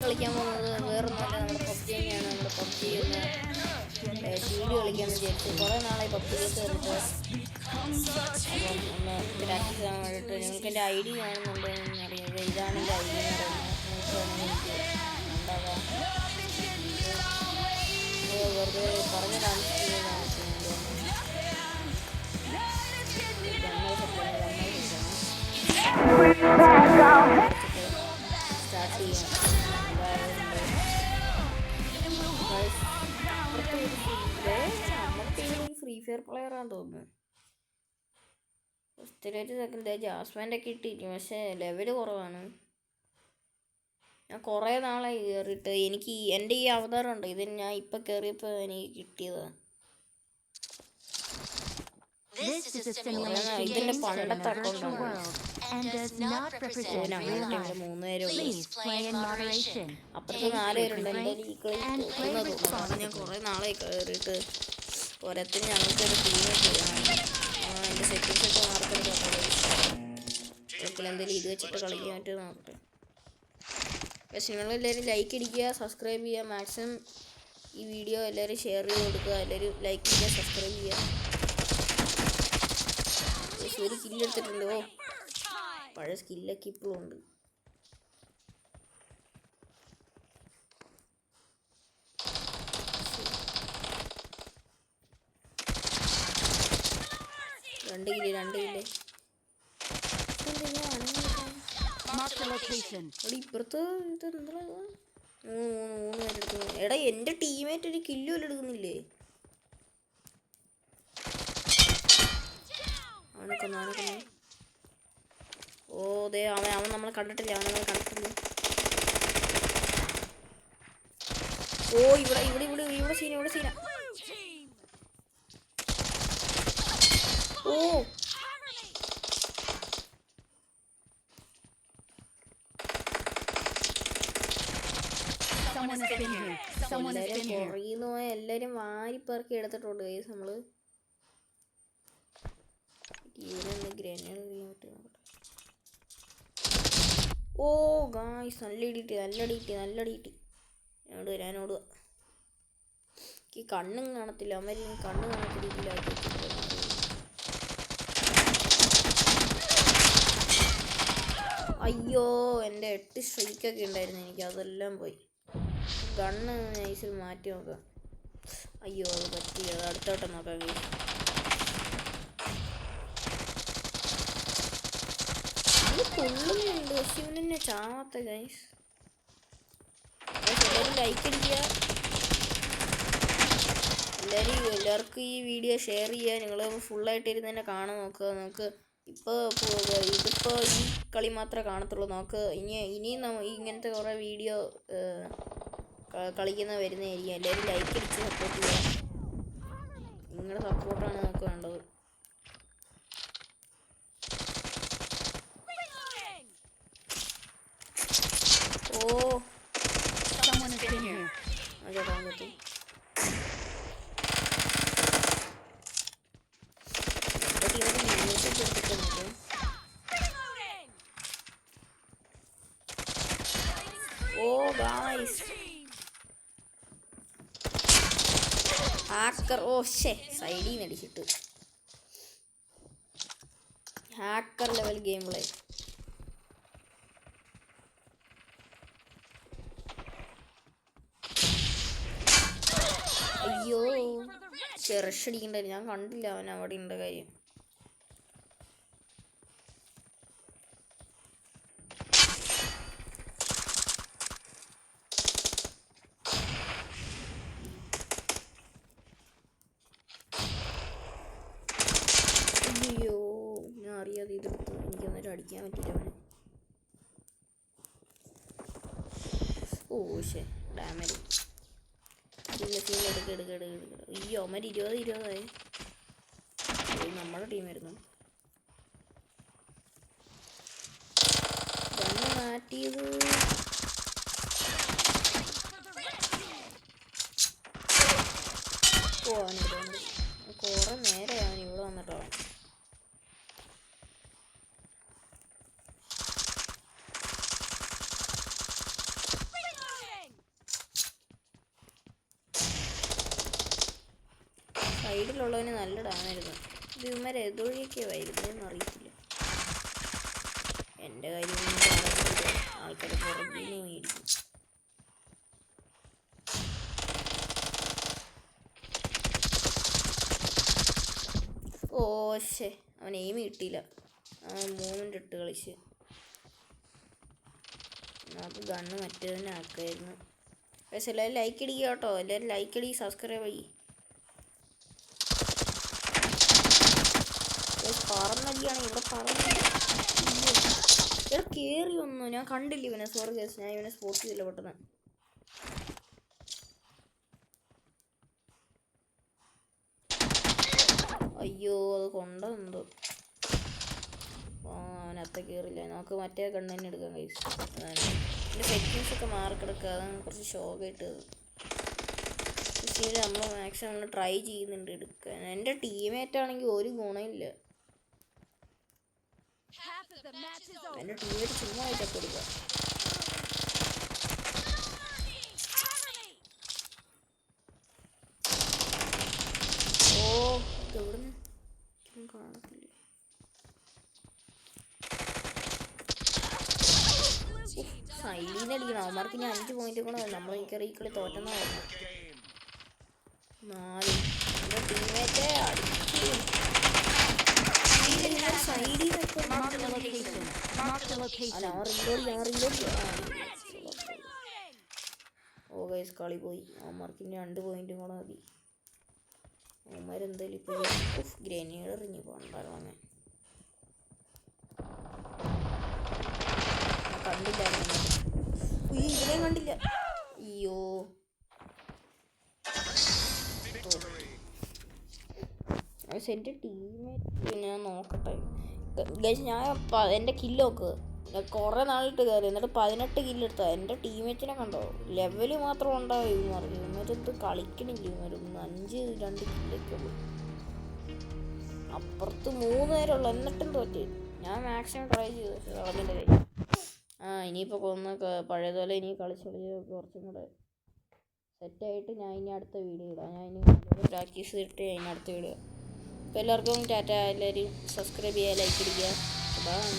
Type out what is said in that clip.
കളിക്കാൻ പോകുന്നത് വേറൊന്നുമല്ല, നമ്മുടെ പബ്ജി തന്നെയാണ്. നമ്മുടെ പബ്ജി ഒന്ന് ഷീൽഡ് കളിക്കാമെന്ന് വിചാരിച്ചു. കുറേ നാളായി പബ്ജിയിലേക്ക് കയറിയിട്ട്. അപ്പം ഒന്ന് പ്രാക്ടീസ് ചെയ്യാൻ വേണ്ടിയിട്ട് നിങ്ങൾക്ക് എൻ്റെ ഐ ഡി കാണുന്നുണ്ടോയെന്ന് അറിയാതെ, ഇതാണ് എൻ്റെ ഐ ഡി എന്ന് പറയുന്നത്. നിങ്ങൾക്ക് വേണമെങ്കിൽ എനിക്ക് ഉണ്ടാകാം. വെറുതെ പറഞ്ഞ കാണിച്ചിട്ടുള്ളതാണ്. സ്റ്റാർട്ട് ചെയ്യാം. നമ്മുടെ ടീമിൽ ഫ്രീ ഫയർ പ്ലെയറാന്ന് തോന്നുന്നു. ഫസ്റ്റിലായിട്ട് സെക്കൻഡ് ജാസ്മിൻ്റെ ഒക്കെ ഇട്ടിരിക്കും, പക്ഷേ ലെവല് കുറവാണ്. ഞാൻ കുറേ നാളായി കയറിയിട്ട്. എനിക്ക് എൻ്റെ ഈ അവതാരം ഉണ്ട്, ഇത് ഞാൻ ഇപ്പം കയറിയപ്പോൾ എനിക്ക് കിട്ടിയതാണ്. ഇതിൻ്റെ പണ്ടത്തെ അക്കൗണ്ടാണ്. ഞങ്ങളുടെ ടീമിൽ 3 പേരുള്ളൂ. അപ്പുറത്ത് 4 പേരുണ്ട്. എൻ്റെ ഈ കളി തോന്നുന്നത് കാരണം ഞാൻ കുറേ നാളായി കയറിയിട്ട്. ഓരോരുത്തരും ഞങ്ങൾക്കൊരു ടീമേറ്റ് ചെയ്യണം. എൻ്റെ സെറ്റിങ്സൊക്കെ മാർക്കെടുക്കാം. എന്തെങ്കിലും ഇത് വെച്ചിട്ട് കളിക്കാൻ പറ്റുമെന്ന് നോക്കട്ടെ. പക്ഷെ നിങ്ങളെല്ലാവരും ലൈക്ക് അടിക്കുക, സബ്സ്ക്രൈബ് ചെയ്യുക. മാക്സിമം ഈ വീഡിയോ എല്ലാവരും ഷെയർ ചെയ്ത് കൊടുക്കുക. എല്ലാവരും ലൈക്ക് ചെയ്യുക, സബ്സ്ക്രൈബ് ചെയ്യുക. ഒരു സ്കില്ലെടുത്തിട്ടുണ്ടോ? പഴയ സ്കില്ലൊക്കെ ഇപ്പോഴും ഉണ്ട്. രണ്ട് കില്ലേ ഇപ്പുറത്ത് ഇത് എന്താ 3 പേരെടുക്കുന്നു. എടാ എൻ്റെ ടീമേറ്റ് ഒരു കില്ല് പോലും എടുക്കുന്നില്ലേ? അവനൊക്കെ ഓ ദേ അവൻ നമ്മളെ കണ്ടിട്ടില്ല. ഓ ഇവിടെ സീന. ഓ എല്ലാരും വാരിപ്പറക്കി എടുത്തിട്ടുണ്ട് ഗൈസ്. നമ്മള് ഗ്രനേഡ് ചെയ്യാൻ പറ്റും. ഓ ഗായ്സ് നല്ല അടിയിട്ട് ഞാനോടുക. എനിക്ക് കണ്ണും കാണത്തില്ല. അമ്മ കണ്ണ് കാണാത്ത രീതിയിലാക്കി. അയ്യോ എൻ്റെ 8 സ്ട്രൈക്കൊക്കെ ഉണ്ടായിരുന്നു. എനിക്ക് അതെല്ലാം പോയി. ഗണ്ണ് നൈസിൽ മാറ്റി നോക്കാം. അയ്യോ അത് പറ്റി. അത് അടുത്തോട്ടം നോക്കാം. കൊള്ളുന്നുണ്ട് പക്ഷെ ഇവനെന്നെ ചാവാത്ത ഗൈസ്. എല്ലാവരും ലൈക്ക് അടിക്കുക. എല്ലാവർക്കും ഈ വീഡിയോ ഷെയർ ചെയ്യുക. നിങ്ങൾ ഫുള്ളായിട്ട് ഇരുന്ന് തന്നെ കാണാൻ നോക്കുക. നമുക്ക് ഇതിപ്പോൾ ഈ കളി മാത്രമേ കാണത്തുള്ളൂ. നമുക്ക് ഇനിയും ഇങ്ങനത്തെ കുറേ വീഡിയോ കളിക്കുന്ന വരുന്നതായിരിക്കും. എല്ലാവരും ലൈക്ക് അടിച്ച് സപ്പോർട്ട് ചെയ്യുക. നിങ്ങളുടെ സപ്പോർട്ടാണ് നമുക്ക് വേണ്ടത്. ഓ ഗായ്സ് ഹാക്കർ. ഓ ഷേ സൈഡിൽ നിന്ന് അടിച്ചിട്ട്. Hacker level game play. അയ്യോ ചെറുഷടിക്കണ്ടായിരുന്നു. ഞാൻ കണ്ടില്ല അവൻ അവിടെ ഉണ്ട് കാര്യം. അയ്യോ ഞാൻ അറിയാതെ ഇതെടുത്തു. എനിക്ക് അന്നേരം അടിക്കാൻ പറ്റില്ല അവന്. ഓ ശേ ഡാമേജ്. എടുക്ക. അയ്യോ അമ്മ 20 നമ്മുടെ ടീമായിരുന്നു. ഗണ്ണ് മാറ്റിയത്. ഓ അവനിവിടെ കുറേ നേരെ അവൻ ഇവിടെ വന്നിട്ടോ. സൈഡിലുള്ളവന് നല്ല ഡാമായിരുന്നു. ഇത് ഇവന്മാരെ ഏതൊഴിയൊക്കെ വരുന്നതെന്ന് അറിയത്തില്ല. എൻ്റെ കാര്യം ആൾക്കാർ പുറകിന് മേടിക്കും. ഓശേ അവൻ എയിം കിട്ടിയില്ല. മൂവ്മെൻ്റ് ഇട്ട് കളിച്ച്. നമുക്ക് ഗണ്ണ് മറ്റേ തന്നെ ആക്കായിരുന്നു. പക്ഷേ എല്ലാവരും ലൈക്ക് അടിക്കുക കേട്ടോ. എല്ലാവരും ലൈക്ക് അടി, സബ്സ്ക്രൈബ് ചെയ്യും. പറന്നടിയാണ് ഇവിടെ ഇവിടെ കയറി വന്നു. ഞാൻ കണ്ടില്ല ഇവനെ. സോറി ഗൈസ്, ഞാൻ ഇവനെ സ്പോട്ട് ചെയ്തില്ല പെട്ടെന്ന്. അയ്യോ അത് കൊണ്ടെന്തോ. അവനത്ത കയറില്ല. നമുക്ക് മറ്റേ കണ്ണ് തന്നെ എടുക്കാം ഗൈസ്. എൻ്റെ സെറ്റിങ്സ് ഒക്കെ മാറിക്കിടക്കുക. അതാണ് കുറച്ച് ഷോക്കായിട്ട്. പക്ഷേ നമ്മൾ മാക്സിമം നമ്മൾ ട്രൈ ചെയ്യുന്നുണ്ട് എടുക്കാൻ. എൻ്റെ ടീമേറ്റ് ആണെങ്കിൽ ഒരു ഗുണമില്ല. എൻ്റെ ടീമേറ്റ് ചുമ്മാ ആയിട്ടൊക്കെ കൊടുക്കുക. ഓ എവിടുന്ന് കാണത്തില്ല. സൈഡിൽ നിന്ന് അടിക്കണം. അവന്മാർക്ക് ഇനി 5 പോയിന്റ് കൂടെ. നമ്മൾ എനിക്കറിയാം ഈ കളി തോറ്റെന്നായിരുന്നു. 4 എൻ്റെ ടീമേറ്റെ അടിച്ചു. സൈഡിൽ ഓ ഗൈസ് കളി പോയി. അവന്മാർക്ക് ഇനി 2 പോയിന്റും കൂടെ മതി. അവന്മാരെന്തായാലും ഇപ്പോൾ ഗ്രനേഡ് എറിഞ്ഞു പോകണ്ടായിരുന്നു. അങ്ങനെ കണ്ടില്ലായിരുന്നു. ഇതിനെയും കണ്ടില്ല. അയ്യോ എൻ്റെ ടീമേറ്റ് ഞാൻ നോക്കട്ടെ ഗൈസ്. ഞാൻ എൻ്റെ കില്ലൊക്കെ കുറേ നാളിട്ട് കയറി. എന്നിട്ട് 18 കില്ലെടുത്ത. എൻ്റെ ടീമേറ്റിനെ കണ്ടോ, ലെവല് മാത്രം ഉണ്ടാവും. ഇവന്മാരെന്ത് കളിക്കണില്ല. ഇവന്മാരൊന്ന് 5-2 കില്ലൊക്കെ ഉള്ളു. അപ്പുറത്ത് 3 നേരമുള്ളു. എന്നിട്ടും തോറ്റ്. ഞാൻ മാക്സിമം ട്രൈ ചെയ്തു. കളഞ്ഞിൻ്റെ കാര്യം. ഇനിയിപ്പോൾ പഴയതുപോലെ ഇനി കളിച്ച് കുറച്ചും കൂടെ സെറ്റായിട്ട് ഞാൻ ഇനി അടുത്ത വീഡിയോ ഇടാം. ഞാൻ ഇനി പ്രാക്ടീസ് ചെയ്തിട്ട് അതിന് അടുത്ത വീഡിയോ. അപ്പോൾ എല്ലാവർക്കും ടാറ്റ. എല്ലാവരും സബ്സ്ക്രൈബ് ചെയ്യുക, ലൈക്ക് അടിക്കുക. ബൈ.